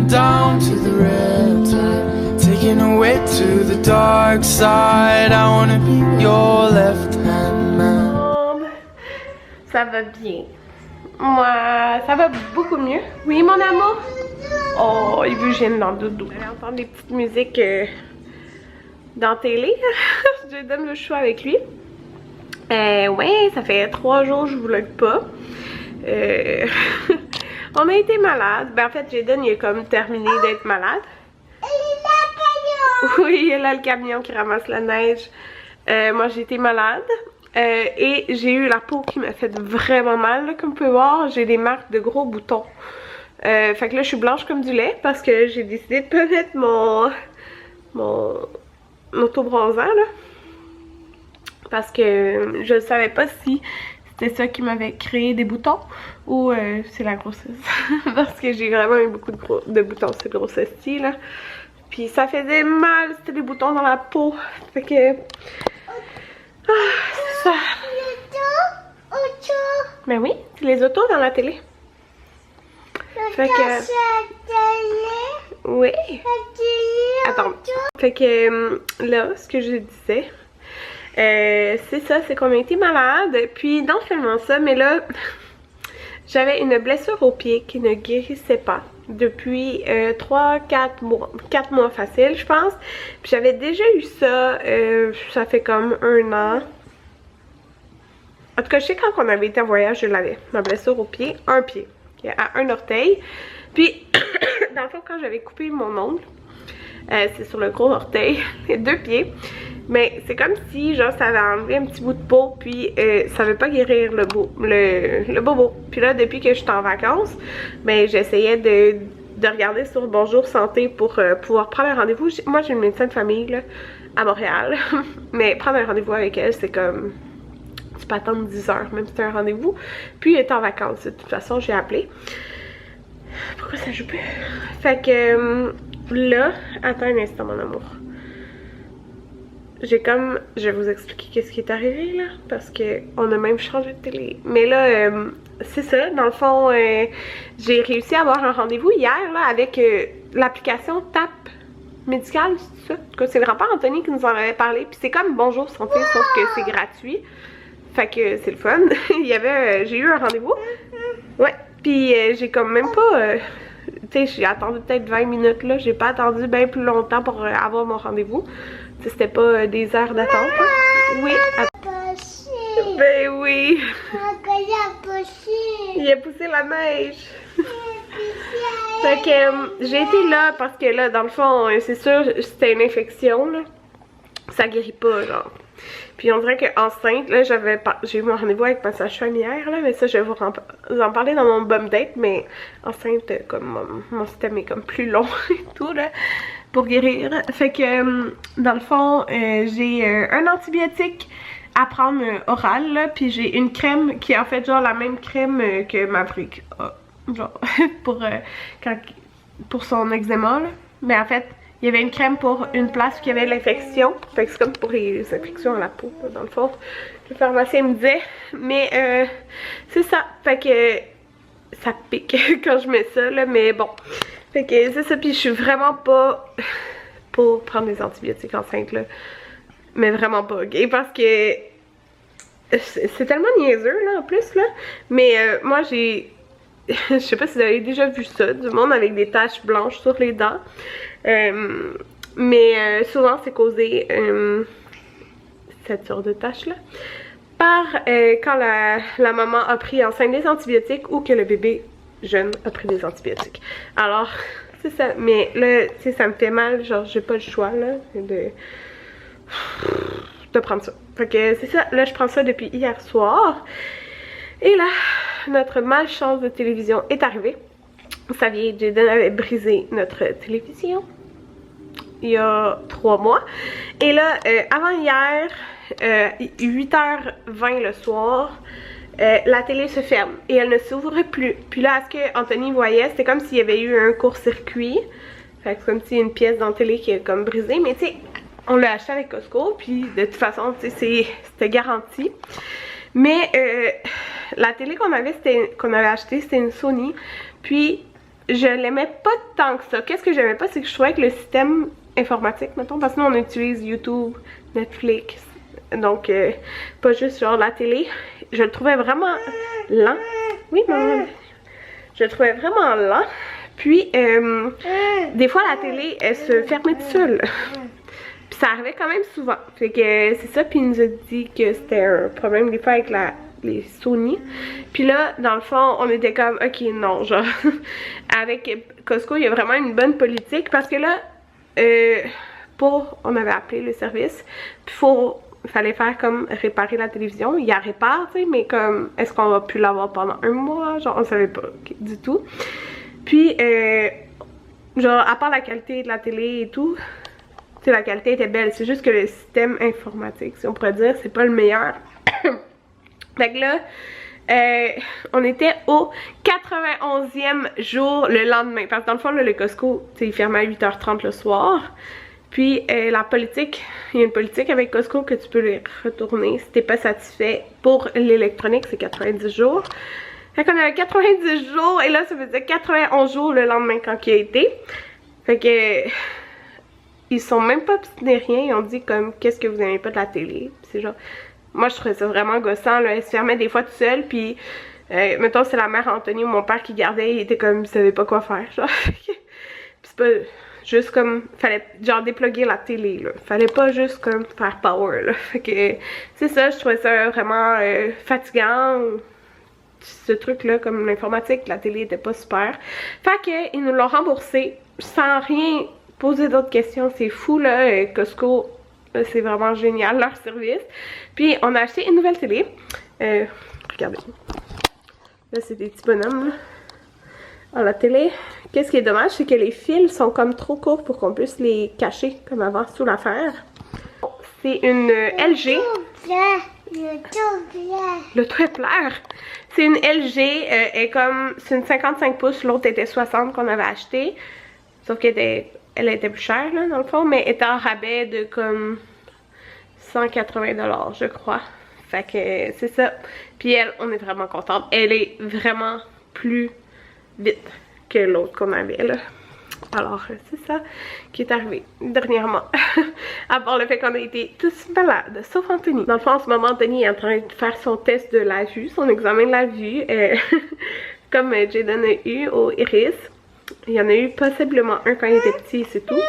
down to the riptide, taking away to the dark side. I wanna be your left hand man. Ça va bien. Moi, ça va beaucoup mieux. Oui, mon amour? Oh, il veut que je vienne dans le doudou. Vous allez entendre des petites musiques dans la télé. Je donne le choix avec lui. Ouais, ça fait 3 jours que je vlog pas. On a été malade. Ben en fait, Jaden il a comme terminé d'être malade. Oui, il a le camion qui ramasse la neige. Moi j'ai été malade. Et j'ai eu la peau qui m'a fait vraiment mal, là, comme vous pouvez voir, j'ai des marques de gros boutons. Fait que là je suis blanche comme du lait parce que j'ai décidé de pas mettre mon auto-bronzant là. Parce que je ne savais pas si c'était ça qui m'avait créé des boutons ou c'est la grossesse. Parce que j'ai vraiment eu beaucoup de boutons cette grossesse-ci là. Puis ça faisait mal, c'était des boutons dans la peau. Fait que... c'est ça. Mais oui, c'est les autos dans la télé. Fait que... Oui. Attends. Fait que là, ce que je disais, c'est ça, c'est qu'on a été malade. Puis non seulement ça, mais là, j'avais une blessure au pied qui ne guérissait pas depuis 3-4 mois. 4 mois facile, je pense. Puis j'avais déjà eu ça, ça fait comme 1 an. En tout cas, je sais quand on avait été en voyage, je l'avais. Ma blessure au pied, un pied, à un orteil. Puis, dans le fond, quand j'avais coupé mon ongle, c'est sur le gros orteil, les 2 pieds. Mais c'est comme si, genre, ça avait enlevé un petit bout de peau, puis ça ne veut pas guérir le bobo. Puis là, depuis que je suis en vacances, ben, j'essayais de regarder sur Bonjour Santé pour pouvoir prendre un rendez-vous. Moi, j'ai une médecin de famille, là, à Montréal. Mais prendre un rendez-vous avec elle, c'est comme... Tu peux attendre 10 heures, même si c'est un rendez-vous. Puis, elle est en vacances. De toute façon, j'ai appelé. Pourquoi ça joue plus? Fait que là, attends un instant, mon amour. J'ai comme... Je vais vous expliquer qu'est-ce qui est arrivé, là. Parce que on a même changé de télé. Mais là, c'est ça. Dans le fond, j'ai réussi à avoir un rendez-vous hier, là, avec l'application TAP médicale, c'est ça? En tout cas, c'est le grand-père Anthony qui nous en avait parlé. Puis c'est comme Bonjour Santé, sauf que c'est gratuit. Fait que c'est le fun. J'ai eu un rendez-vous. Ouais. Puis j'ai comme même pas... tu sais, j'ai attendu peut-être 20 minutes là. J'ai pas attendu bien plus longtemps pour avoir mon rendez-vous. C'était pas des heures d'attente. Oui. Ben oui. Il a poussé la neige. Fait que j'ai été là parce que là, dans le fond, c'est sûr, c'était une infection là. Ça guérit pas, genre. Puis on dirait qu'enceinte, là, j'ai eu mon rendez-vous avec ma sage-femme hier, là, mais ça, je vais vous en parler dans mon bum date, mais enceinte, comme mon système est comme plus long et tout, là, pour guérir. Fait que, dans le fond, j'ai un antibiotique à prendre oral, là, puis j'ai une crème qui est en fait genre la même crème que Maverick a, genre, pour son eczéma, là. Mais en fait, il y avait une crème pour une place où il y avait l'infection. Fait que c'est comme pour les infections à la peau, dans le fond. Le pharmacien me disait. Mais c'est ça. Fait que ça pique quand je mets ça, là. Mais bon. Fait que c'est ça. Puis je suis vraiment pas pour prendre des antibiotiques enceintes, là. Mais vraiment pas, ok? Parce que c'est tellement niaiseux, là, en plus, là. Mais moi, j'ai... je sais pas si vous avez déjà vu ça, du monde avec des taches blanches sur les dents. Mais souvent c'est causé, cette sorte de tache là, par quand la maman a pris enceinte des antibiotiques ou que le bébé jeune a pris des antibiotiques. Alors c'est ça, mais là tu sais ça me fait mal, genre j'ai pas le choix là de prendre ça. Fait que c'est ça, là je prends ça depuis hier soir. Et là, notre malchance de télévision est arrivée. Vous saviez, Jaden avait brisé notre télévision il y a 3 mois. Et là, avant hier, 8h20 le soir, la télé se ferme et elle ne s'ouvre plus. Puis là, ce que Anthony voyait, c'était comme s'il y avait eu un court-circuit. Fait que c'est comme s'il y a une pièce dans la télé qui est comme brisée. Mais tu sais, on l'a acheté avec Costco, puis de toute façon, tu sais, c'était garanti. Mais la télé qu'on avait achetée, c'était une Sony. Puis je l'aimais pas tant que ça. Qu'est-ce que j'aimais pas, c'est que je trouvais que le système informatique, mettons, parce que nous on utilise YouTube, Netflix, donc pas juste genre la télé, je le trouvais vraiment lent. Oui, maman. Je le trouvais vraiment lent. Puis, des fois, la télé, elle se fermait toute seule. Puis ça arrivait quand même souvent. Fait que c'est ça, puis il nous a dit que c'était un problème des fois avec les Sony. Puis là, dans le fond, on était comme, ok, non, genre, avec Costco, il y a vraiment une bonne politique. Parce que là, on avait appelé le service, puis il fallait faire comme réparer la télévision. Il y a répare, tu sais, mais comme, est-ce qu'on va plus l'avoir pendant un mois? Genre, on savait pas du tout. Puis, genre, à part la qualité de la télé et tout, tu sais, la qualité était belle. C'est juste que le système informatique, si on pourrait dire, c'est pas le meilleur. Fait que là, on était au 91e jour le lendemain. Parce que dans le fond, là, le Costco, tu sais, il fermait à 8h30 le soir. Puis la politique, il y a une politique avec Costco que tu peux les retourner si t'es pas satisfait. Pour l'électronique, c'est 90 jours. Fait qu'on avait 90 jours et là ça faisait 91 jours le lendemain quand il a été. Fait que ils sont même pas obstinés rien, ils ont dit comme qu'est-ce que vous aimez pas de la télé. C'est genre, moi je trouvais ça vraiment gossant là, elle se fermait des fois tout seule puis mettons c'est la mère Anthony ou mon père qui gardait, il était comme il savait pas quoi faire genre. Puis c'est pas juste comme, fallait genre dépluguer la télé là, fallait pas juste comme faire power là. Fait que c'est ça, je trouvais ça vraiment fatigant. Ce truc là, comme l'informatique, la télé était pas super. Fait que ils nous l'ont remboursé sans rien poser d'autres questions. C'est fou là, Costco, c'est vraiment génial leur service. Puis on a acheté une nouvelle télé. Regardez. Là c'est des petits bonhommes là. Alors la télé, qu'est-ce qui est dommage, c'est que les fils sont comme trop courts pour qu'on puisse les cacher comme avant sous l'affaire. C'est une LG. Le toit pleure. C'est une LG, est comme, c'est une 55 pouces, l'autre était 60 qu'on avait acheté. Sauf qu'elle était plus chère là dans le fond, mais était en rabais de comme 180 $, je crois. Fait que c'est ça. Puis elle, on est vraiment contente. Elle est vraiment plus vite que l'autre qu'on avait là. Alors c'est ça qui est arrivé dernièrement. À part le fait qu'on a été tous malades, sauf Anthony. Dans le fond en ce moment Anthony est en train de faire son test de la vue, son examen de la vue. Comme Jaden a eu au Iris. Il y en a eu possiblement un quand il était petit, c'est tout.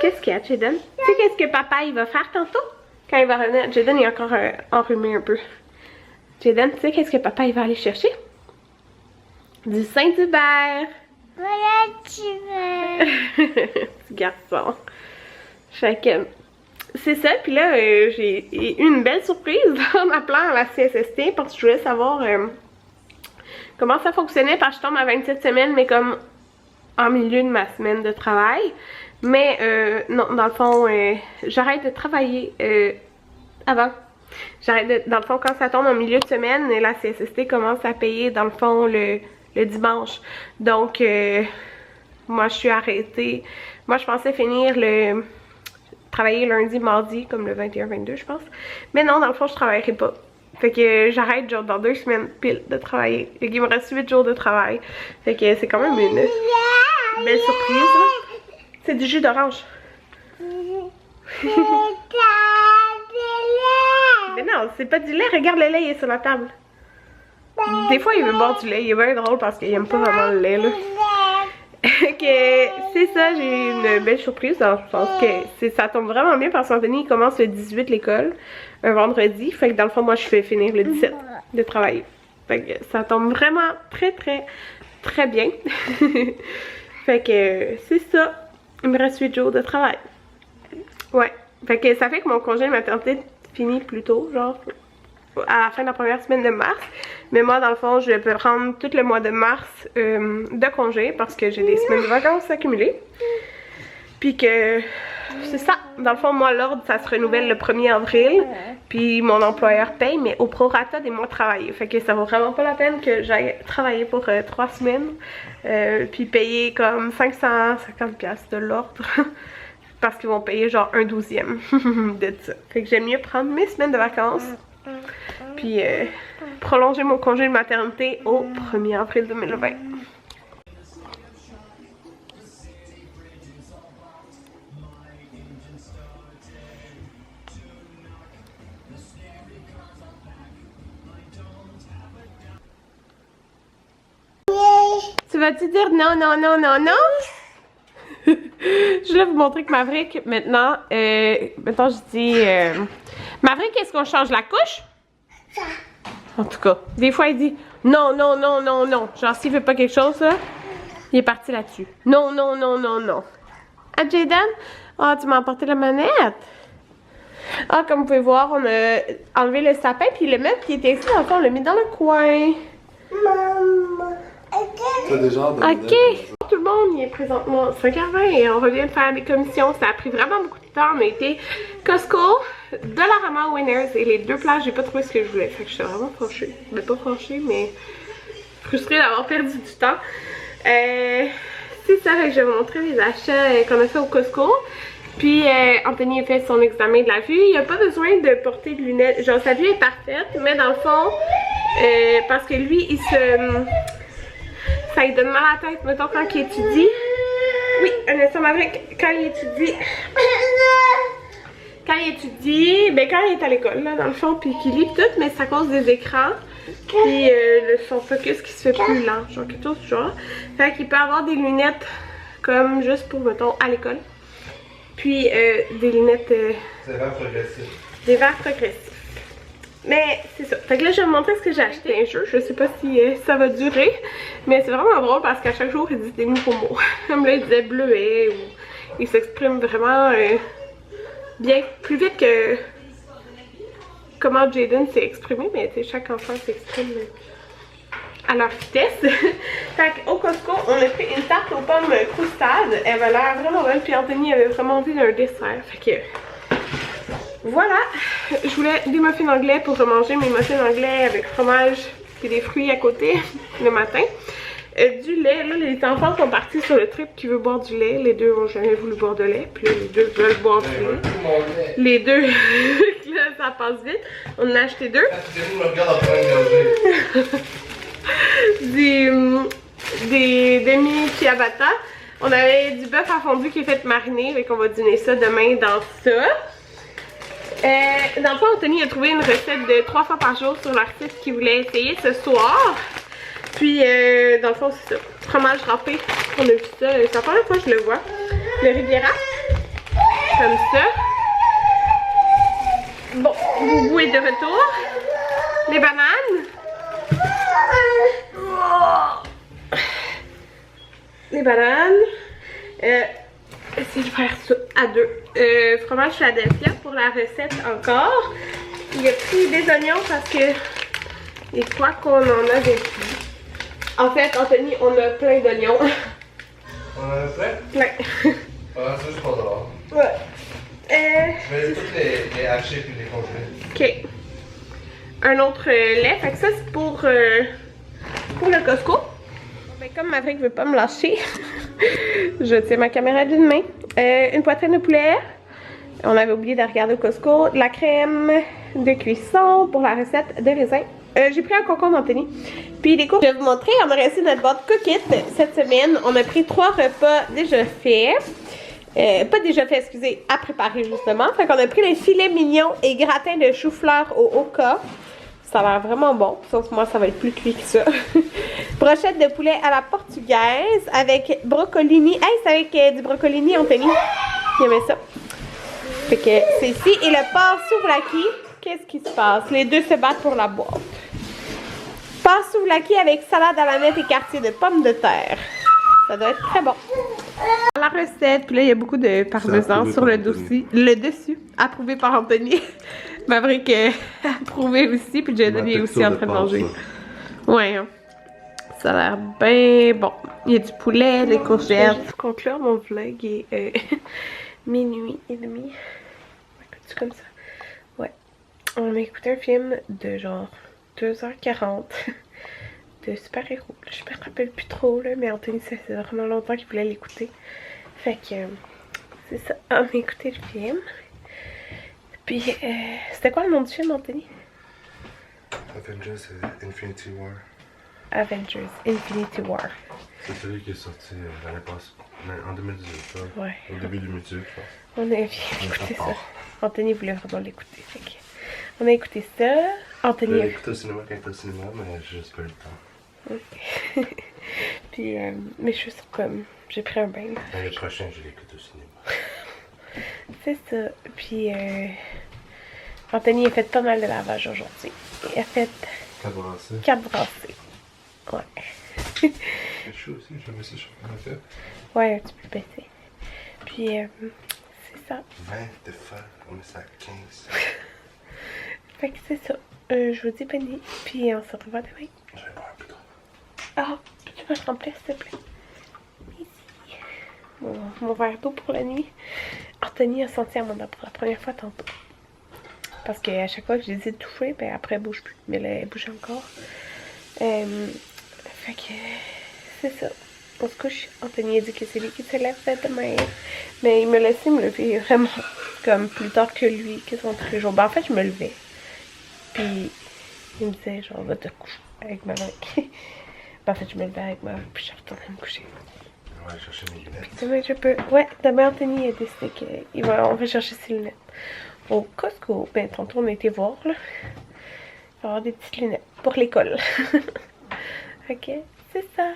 Qu'est-ce qu'il y a Jaden? Tu sais qu'est-ce que papa il va faire tantôt? Quand il va revenir, Jaden est encore enrhumé un peu. Jaden, tu sais qu'est-ce que papa il va aller chercher? Du Saint-Hubert! Voilà, tu veux. Petit garçon. Fait que c'est ça. Puis là, j'ai eu une belle surprise en appelant à la CSST parce que je voulais savoir comment ça fonctionnait. Parce que je tombe à 27 semaines, mais comme en milieu de ma semaine de travail. Mais non, dans le fond, j'arrête de travailler avant. Dans le fond, quand ça tombe en milieu de semaine, la CSST commence à payer, dans le fond, le dimanche. Donc, moi, je suis arrêtée. Moi, je pensais finir travailler lundi, mardi, comme le 21-22, je pense. Mais non, dans le fond, je travaillerai pas. Fait que j'arrête genre dans 2 semaines pile de travailler. Fait qu'il me reste 8 jours de travail. Fait que c'est quand même une belle surprise, là. C'est du jus d'orange. Mais non, c'est pas du lait. Regarde, le lait, il est sur la table. Des fois, il veut boire du lait. Il est bien drôle parce qu'il aime pas vraiment le lait, là. C'est ça, j'ai eu une belle surprise. Alors, je pense que ça tombe vraiment bien parce qu'Anthony commence le 18 l'école, un vendredi. Fait que dans le fond, moi, je fais finir le 17 de travailler. Fait que ça tombe vraiment très, très, très bien. Fait que c'est ça. Il me reste 8 jours de travail. Ouais. Fait que ça fait que mon congé de maternité finit plus tôt, genre à la fin de la première semaine de mars. Mais moi, dans le fond, je peux prendre tout le mois de mars de congé parce que j'ai des semaines de vacances accumulées. Puis que c'est ça. Dans le fond, moi, l'ordre, ça se renouvelle le 1er avril. Puis mon employeur paye, mais au prorata des mois travaillés. Fait que ça vaut vraiment pas la peine que j'aille travailler pour 3 semaines. Puis payer comme 550$ de l'ordre. Parce qu'ils vont payer genre 1/12 de ça. Fait que j'aime mieux prendre mes semaines de vacances. Puis prolonger mon congé de maternité au 1er avril 2020. vas-tu dire non, non, non, non, non? Je voulais vous montrer que Maverick, maintenant, maintenant je dis... Maverick, est-ce qu'on change la couche? Ça. En tout cas, des fois il dit non, non, non, non, non. Genre s'il veut pas quelque chose, là, il est parti là-dessus. Non, non, non, non, non. Ah, Jayden? Ah, tu m'as emporté la manette. Ah, comme vous pouvez voir, on a enlevé le sapin, puis le meuble qui était ici, encore, on l'a mis dans le coin. Maman, ok. Tout le monde, il est présentement 5h20 et on revient de faire des commissions. Ça a pris vraiment beaucoup de temps. On a été Costco, Dollarama, Winners et les deux places, j'ai pas trouvé ce que je voulais. Fait que j'étais vraiment fâchée. Mais pas fâchée, mais frustrée d'avoir perdu du temps. C'est ça, que je vais vous montrer les achats qu'on a fait au Costco. Puis Anthony a fait son examen de la vue. Il n'a pas besoin de porter de lunettes. Genre sa vue est parfaite, mais dans le fond, parce que lui, il se... ça lui donne mal à la tête, mettons, quand il étudie. Oui, un instant, Maverick, quand il étudie... Quand il étudie, ben quand il est à l'école, là, dans le fond, puis qu'il lit tout, mais c'est à cause des écrans. Puis son focus qui se fait plus lent, genre quelque chose du genre. Fait qu'il peut avoir des lunettes comme juste pour, mettons, à l'école. Puis des lunettes... des verres progressifs. Des verres progressifs. Mais c'est ça. Fait que là, je vais vous montrer ce que j'ai acheté. Un jeu, je sais pas si ça va durer. Mais c'est vraiment drôle parce qu'à chaque jour, il dit des nouveaux mots. Comme là, il disait bleuet ou il s'exprime vraiment bien, plus vite que comment Jayden s'est exprimé. Mais tu sais, chaque enfant s'exprime à leur vitesse. Fait qu'au Costco, on a pris une tarte aux pommes croustade. Elle avait l'air vraiment bonne. Puis Anthony avait vraiment envie d'un dessert. Fait que voilà. Je voulais des muffins anglais pour manger mes muffins anglais avec fromage et des fruits à côté le matin. Du lait. Là, les enfants sont partis sur le trip qui veut boire du lait. Les deux n'ont jamais voulu boire de lait. Puis là, les deux veulent boire du lait. Les deux, là, ça passe vite. On en a acheté deux. Des demi-ciabatta. On avait du bœuf à fondu qui est fait mariner, donc on va dîner ça demain dans ça. Dans le fond, Anthony a trouvé une recette de 3 fois par jour sur leur site qu'il voulait essayer ce soir. Puis, dans le fond, c'est ça. Fromage râpé. On a vu ça. C'est la première fois que je le vois. Le Riviera. Comme ça. Bon, Boubou est de retour. Les bananes. Les bananes. Essayez de faire ça à deux. Fromage Philadelphia pour la recette encore. Il a pris des oignons parce que les fois qu'on en avait plus. En fait, Anthony, on a plein d'oignons. On en a plein? Plein. Ah, ça, c'est pas drôle. Ouais. Je vais toutes les hacher puis les congeler. Ok. Un autre lait. Fait que ça, c'est pour le Costco. Ben, comme Maverick veut pas me lâcher, je tiens ma caméra d'une main. Une poitrine de poulet. On avait oublié de regarder au Costco. De la crème de cuisson pour la recette de raisin. J'ai pris un concombre d'Anthony. Puis les cours, je vais vous montrer. On a reçu notre boîte Cook It cette semaine. On a pris 3 repas déjà faits. Pas déjà fait, excusez, à préparer justement. Fait qu'on a pris les filets mignons et gratin de chou-fleur au Oka. Ça a l'air vraiment bon, sauf moi ça va être plus cuit que ça. Brochette de poulet à la portugaise avec brocolini. Hey, c'est avec du brocolini, Anthony. Il aimait ça. Fait que c'est ici. Et le porc souvlaki, qu'est-ce qui se passe? Les deux se battent pour la boîte. Porc souvlaki avec salade à la nette et quartier de pommes de terre. Ça doit être très bon. La recette, puis là il y a beaucoup de parmesan sur le dessus. Approuvé par Anthony. Maverick approuvé aussi, puis Jayden est aussi en train de manger. Ouais, hein. Ça a l'air bien bon. Il y a du poulet, des courgettes. Pour conclure mon vlog, il est minuit et demi. C'est comme ça. Ouais. On a écouté un film de genre 2h40. De super-héros. Je me rappelle plus trop, là, mais Anthony, ça fait vraiment longtemps qu'il voulait l'écouter. Fait que, c'est ça. On a écouté le film. Puis, c'était quoi le nom du film, Anthony? Avengers Infinity War. Avengers Infinity War. C'est celui qui est sorti l'année passée, en 2018. Ouais. Au début 2018, je pense. On a bien écouté ça. Anthony voulait vraiment l'écouter. Fait que, on a écouté ça. Je Anthony l'ai écouté au cinéma quand il était au cinéma, mais j'ai juste pas eu le temps. Okay. Puis mes cheveux sont comme... J'ai pris un bain. Le prochain, je l'écoute au cinéma. C'est ça. Puis Anthony a fait pas mal de lavage aujourd'hui. Il a fait 4 brassées. 4 brassées. Ouais. C'est chaud aussi, je mets ça sur la tête. Ouais, tu peux baisser. Puis c'est ça. 20 de fer, on met ça à 15. Fait que c'est ça. Je vous dis bonne nuit. Puis on se revoit demain. Je vais boire plus tard. Ah, tu peux me remplir s'il te plaît. Ici. Mon verre d'eau pour la nuit. Anthony a senti à mon pour la première fois tantôt. Parce qu'à chaque fois que je les ai touchés, ben après elle bouge plus. Mais là, elle bouge encore. Fait que c'est ça. On se couche. Anthony a dit que c'est lui qui se lève demain. Mais il me laissait me lever vraiment comme plus tard que lui, que son tous les jours. Ben en fait, je me levais. Puis il me disait genre va te coucher avec maman. Ben en fait, je me levais avec maman puis je retournais me coucher. On va aller chercher mes lunettes. Demain, je peux. Ouais, demain, Anthony a décidé qu'on va chercher ses lunettes. Au Costco, ben, tantôt, on a été voir, là. Il va y avoir des petites lunettes pour l'école. Ok, c'est ça.